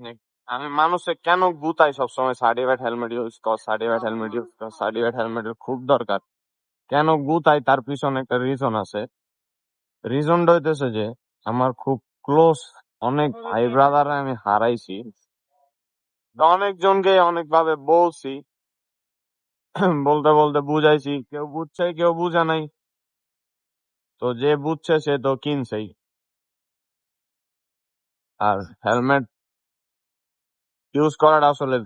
মানে আমি মানুষে কেন গুতাই সবসময় সার্টিফাইড হেলমেট ইউজ কর, সার্টিফাইড হেলমেট ইউজ কর, সার্টিফাইড হেলমেটের খুব দরকার। কেন গুতাই তার পিছনে একটা রিজন আছে। রিজনটা হইতেছে যে আমার খুব ক্লোজ অনেক ভাই ব্রাদার আমি হারাইছি। অনেকজনকে অনেক ভাবে বলছি, বলতে বলতে বুঝাইছি, কেউ বুঝছে কেউ বুঝে নাই। তো যে বুঝছে সে তো কিনছেই। আর হেলমেট ইউজ করাটা আসলে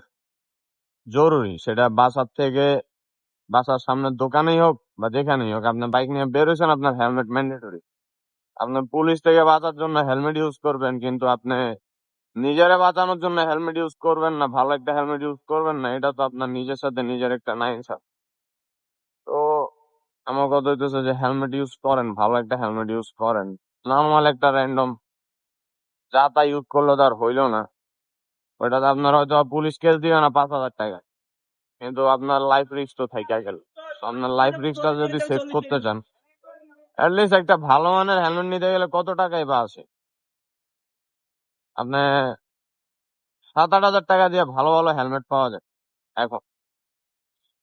জরুরি, সেটা বাসার থেকে বাসার সামনের দোকানেই হোক বা যেখানেই হোক, আপনার বাইক নিয়ে বেরোছেন আপনার হেলমেট ম্যান্ডেটরি। আপনি পুলিশ থেকে বাঁচার জন্য হেলমেট ইউজ করবেন, কিন্তু আপনি নিজেরে বাঁচানোর জন্য হেলমেট ইউজ করবেন না, ভালো একটা হেলমেট ইউজ করবেন না, এটা তো আপনার নিজের সাথে নিজের একটা নাইনসাফ। তো আমার কথা হইতেছে যে হেলমেট ইউজ করেন, ভালো একটা হেলমেট ইউজ করেন। নর্মাল একটা র্যান্ডম যা তা ইউজ করলে তো আর হইলো না। ওইটাতে আপনার হয়তো পুলিশ কেস দিবে না 5,000 টাকা, কিন্তু আপনার লাইফ রিস্ক তো থাইকা গেল। তো আপনার লাইফ রিস্কটা যদি সেভ করতে চান, অ্যাটলিস্ট একটা ভালো মানের হেলমেট নিতে গেলে কত টাকাই বা আছে? আপনি 7-8 হাজার টাকা দিয়ে ভালো ভালো হেলমেট পাওয়া যায় এখন।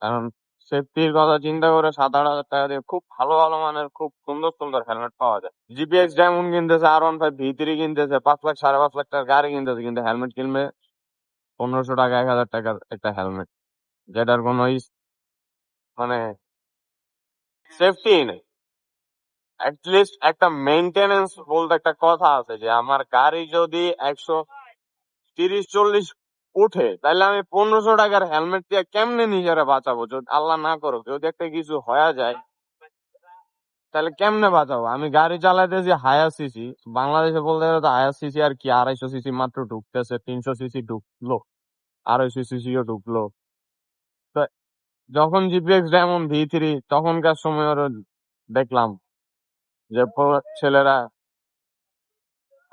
কারণ সেফটির কথা চিন্তা করে 7-8 হাজার টাকা দিয়ে খুব ভালো ভালো মানের খুব সুন্দর সুন্দর হেলমেট পাওয়া যায়। জিপিএক্স ডায়মন্ড কিনতেছে, R15 V3 কিনতেছে, 5 লাখ 5.5 লাখ টাকার গাড়ি কিনতেছে, কিন্তু হেলমেট কিনবে 1,500 টাকা 1,000 টাকার একটা হেলমেট, যেটার কোনো মানে সেফটি নেই। অ্যাটলিস্ট একটা মেইনটেনেন্স বলতে একটা কথা আছে যে আমার গাড়ি যদি 130-40 উঠে, তাহলে আমি 1,500 টাকার হেলমেট দিয়ে কেমনে নিজেরা বাঁচাবো? যদি আল্লাহ না করুক যদি একটা কিছু হয়ে যায়, তাহলে কেমনে বাঁচাবো? আমি গাড়ি চালাইতেছি হায়ার সিসি, বাংলাদেশে বলতে গেলে তো হায়ার সিসি আর কি, 250 সিসি মাত্র ঢুকতেছে, 300 সিসি ঢুকলো, 250 সিসিও ঢুকলো। তো যখন জিপিএক্স ডায়মন্ড V3 তখনকার সময় ওরা দেখলাম যে ছেলেরা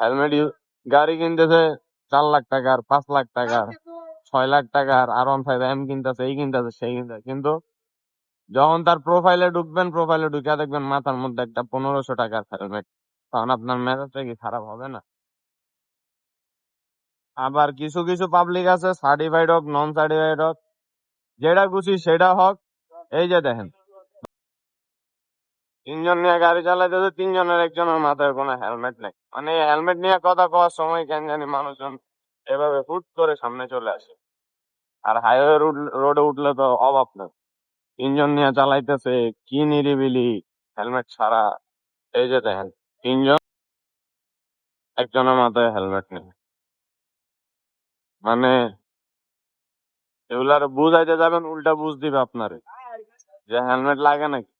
হেলমেট গাড়ি কিনতেছে 4 লাখ টাকার, 5 লাখ টাকার, 6 লাখ টাকার, R15 কিনতেছে, এই কিনতেছে সেই কিনতেছে, কিন্তু যখন তার প্রোফাইলে ঢুকবেন, প্রোফাইলে ঢুকে দেখবেন মাথার মধ্যে একটা 1,500 টাকার হেলমেট, তখন আপনার মেজাজটা কি খারাপ হবে না? আবার কিছু কিছু পাবলিক আছে, সার্টিফাইড হোক নন সার্টিফাইড হোক, যেটা খুশি সেটা হোক, এই যে দেখেন 3 জন নিয়ে গাড়ি চালাইতেছে, 3 জনের একজনের মাথায় কোনো হেলমেট নেই। মানে হেলমেট নিয়ে কথা কওয়ার সময় কেন জানি মানুষজন এভাবে হুট করে সামনে চলে আসে। আর হাইওয়ে রোডে উঠলে তো অভাব না, 3 জন নিয়ে চালাইতেছে কি নিরিবিলি, হেলমেট ছাড়া। এই যে দেখেন 3 জন, একজনের মাথায় হেলমেট নেই। মানে এগুলার বুঝাইতে যাবেন, উল্টা বুঝ দিবে আপনারে যে হেলমেট লাগে নাকি।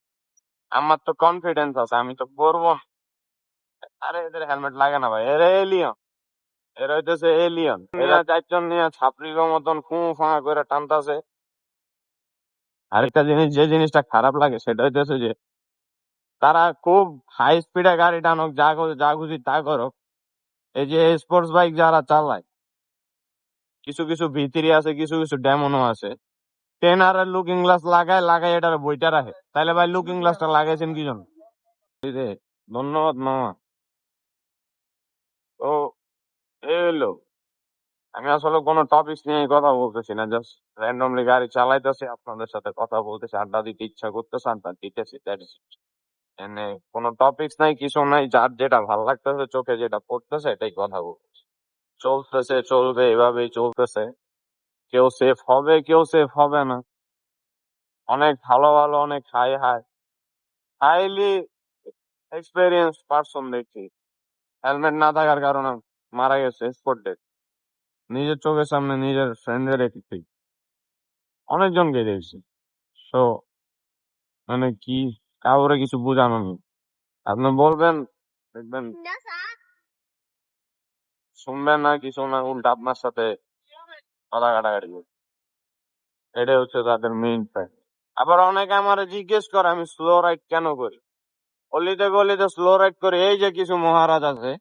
আমার তো কনফিডেন্স আছে, আমি তো পরবো না। আরে এদের হেলমেট লাগে না ভাই, এরা এলিয়ন, এরা হইতেছে এলিয়ন। এরা 4 জন নিয়ে ছাপড়ির মতন ফু ফা করে টানতাছে। আরেকটা জিনিস, যে জিনিসটা খারাপ লাগে সেটা হইতেছে যে তারা খুব হাই স্পিডে গাড়ি টানুক, যা খুশি তা করুক, এই যে স্পোর্টস বাইক যারা চালায়, কিছু কিছু ভিতরি আছে, কিছু কিছু ডেমনও আছে, টেনার লুকিং গ্লাস লাগায় লাগায় এটার বইটা রাখে। তাহলে ভাই লুকিং গ্লাসটা লাগাইছেন কি জন্য? এই যে, ধন্যবাদ মামা। তো এই হলো, আমি আসলে কোনো টপিক নিয়ে কথা বলতেছি না, জাস্ট র্যান্ডমলি গাড়ি চালাইতেছি, আপনাদের সাথে কথা বলতেছি, আড্ডা দিতে ইচ্ছা করতেছে, আড্ডা দিতেছি, দ্যাটস ইট। এনে কোনো টপিক্স নাই, কিছু নাই, যার যেটা ভালো লাগতেছে, চোখে যেটা পড়তেছে এটাই কথা বলতেছে। চলতেছে, চলবে, এভাবেই চলতেছে। কেউ সেফ হবে, কেউ সেফ হবে না। অনেক ভালো ভালো, অনেক হাইলি এক্সপেরিয়েন্স পার্সন দেখছি হেলমেট না থাকার কারণে মারা গেছে স্পট ডেথ। নিজের চোখের সামনে নিজের ফ্রেন্ডের একটি অনেকজনকে দেখছি। তো মানে কি, কাউরে কিছু বোঝানো নেই। আপনি বলবেন, দেখবেন শুনবেন না, কিছু না, উল্টা আপনার সাথে কথা কাটাকাটি করবে। এটাই হচ্ছে তাদের মেইন ফ্যাক্ট। আবার অনেকে আমার জিজ্ঞেস করে আমি স্লো রাইড কেন করি। অলিতে গলিতে স্লো রাইড করি, এই যে কিছু মহারাজ আছে,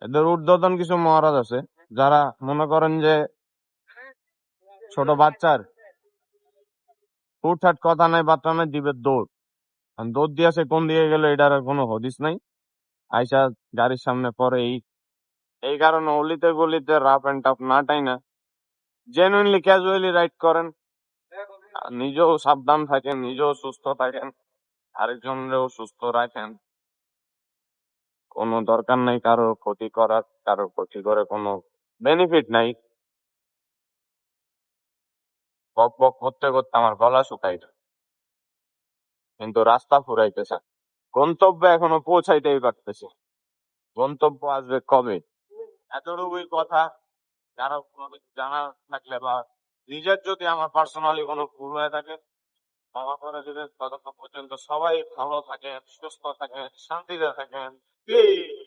এদের ঊর্ধ্বতন কিছু মহারাজ আছে, যারা মনে করেন যে ছোট বাচ্চার হুটহাট কথা নাই বার্তা নাই, দিবে দৌড়। আর দৌড় দিয়েছে কোন দিকে গেল এটার আর কোনো হদিস নাই, আইসা গাড়ির সামনে পরে এই এই কারণে অলিতে গলিতে রাফ এন্ড টাফ না টাইনা জেনুইনলি ক্যাজুয়ালি রাইড করেন, আর নিজেও সাবধান থাকেন, নিজেও সুস্থ থাকেন, আরেকজনেরও সুস্থ রাখেন। কোনো দরকার নাই কারো ক্ষতি করার, কারো ক্ষতি করে কোনো বেনিফিট নাই। বক বক করতে করতে আমার গলা শুকাই যায়, কিন্তু রাস্তা ফুরাইতেছে না। গন্তব্যে এখনো পৌঁছাইতেই পারতেছি, গন্তব্য আসবে কবে? এতটুকুই কথা। যারা কোনো কিছু জানা থাকলে বা নিজের যদি আমার পার্সোনালি কোনো ভুল হয়ে থাকে ক্ষমা করে দিবেন। ততক্ষণ পর্যন্ত সবাই ভালো থাকেন, সুস্থ থাকেন, শান্তিতে থাকেন। প্লিজ।